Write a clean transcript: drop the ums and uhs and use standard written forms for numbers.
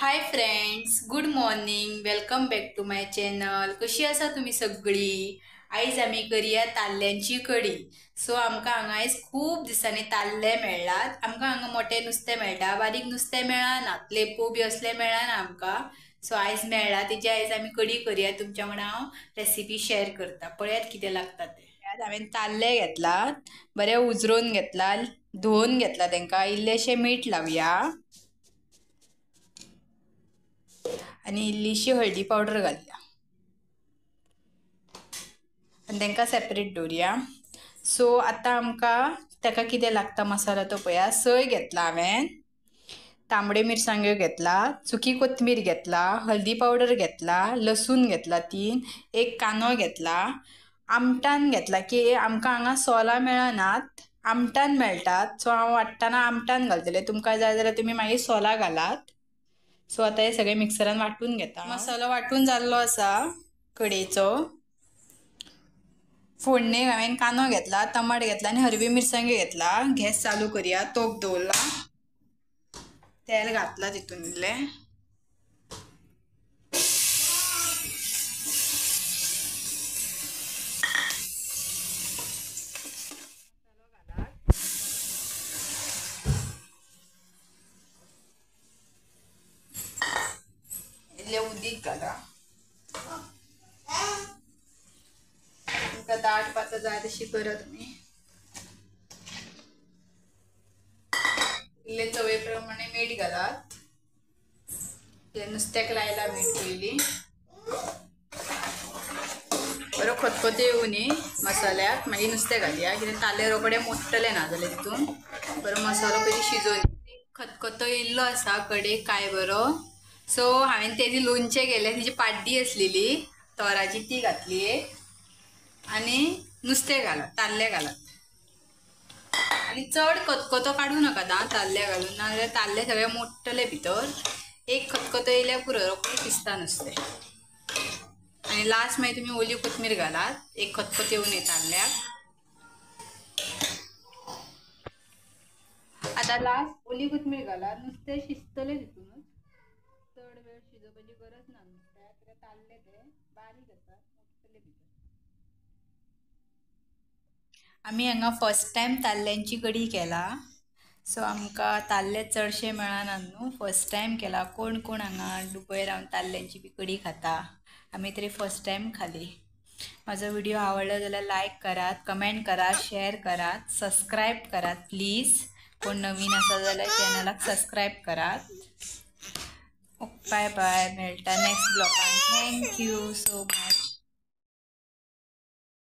High friends, good morning. Welcome back to my channel. कशी आसा तुम्ही सगळी? आयज आमी करूया ताल्ल्यांची कडी. सो आमकां हांगा आयज खूब दिसांनी ताल्ले मेळ्ळात. आमकां हांगा मोठे नुस्तें मेळटा, बारीक नुस्तें मेळना, लेपो बी असले मेळना आमकां. सो आयज मेळ्ळा तेजी आयज आमी कडी करूया. तुमच्या वांगडा हांव रेसिपी शेअर करता. पळयात कितें लागता ते. हांवें ताल्ले घेतलात, बरे उजरोवन घेतला, धुवन घेतला, तांकां इल्लेशें मीठ लावया आणि इल्लीशी हळदी पावडर घालया आणि तांकां सेपरेट दवरया. सो आतां आमकां ताका कितें लागता मसालो तो पळया. सय घेतला हांवें, तांबड्यो मिरसांग्यो घेतला, सुकी कोथमीर घेतला, हळदी पावडर घेतला, लसूण घेतला 3, एक कांदो घेतला, आमटान घेतला की आमकां हांगा सोलां मेळनात, आमटान मेळटात. सो हांव वाट्टाना आमटान घालतलें. तुमकां जाय जाल्यार तुमी मागीर सोलां घालात. सो आता हे सगळे मिक्सरान वाटून घेता. मसालो वाटून जाल्लो आसा कडेचो. फोडणेक हांवें कांदो घेतला, टमाट घेतला आनी हरवी मिरसांग्यो घेतला. गॅस चालू करूया. तोप दवरला, तेल घातला तितून इल्लें. इल्लें उदीक घाला. तुमकां दाट पातळ जाय तशी करा तुमी. इल्लें चवे प्रमाणे मीठ घालात. नुस्त्याक लायला मीठ पयलीं. बरो खतखतो येवं न्ही मसाल्याक, मागीर नुस्तें घालया, कित्याक ताल्ले रोखडे मोडटले ना जाल्यार तितून. बरो मसालो पयलीं शिजोवन. खतखतो येयल्लो आसा कडेक काय बरो. सो हांवें तेजी लोणचें केलें, तिची पाड्डी आसलेली तोराची ती घातली एक, आनी नुस्तें घालात, ताल्ले घालात. आनी चड खतखतो काडूं नाका ताल्ले घालून, नाजाल्यार ताल्ले सगळे मोडटले भितर. एक खतखतो येयल्यार पुरो, रोखडें शिजता नुस्तें. आनी लास्ट मागीर तुमी ओली कोथमीर घालात, एक खतखतो येवन येता ताल्ल्याक. आता लास्ट ओली कोथमीर घालात. नुस्तें शिजतलें तितूनच. चड वेळ शिजोवपाची गरज ना नुस्त्याक, कित्याक ताल्ले ते बारीक आसात, मोडटले भितर. आमी हांगा फर्स्ट टायम ताल्ल्यांची कडी केला. सो आमकां ताल्ले चडशे मेळनात न्हू, फर्स्ट टायम केला. कोण कोण हांगा दुबय रावन ताल्ल्यांची बी कडी खाता. आमी तरी फर्स्ट टायम खाली. माझा व्हिडिओ आवडला जाल्यार लाईक करात, कमेंट करात, शेअर करात, सबस्क्राईब करात प्लीज. कोण नवीन आसा जाल्यार चॅनलाक सबस्क्राईब करात. बाय बाय, मेळटा नेक्स्ट ब्लॉगान. Thank you so much.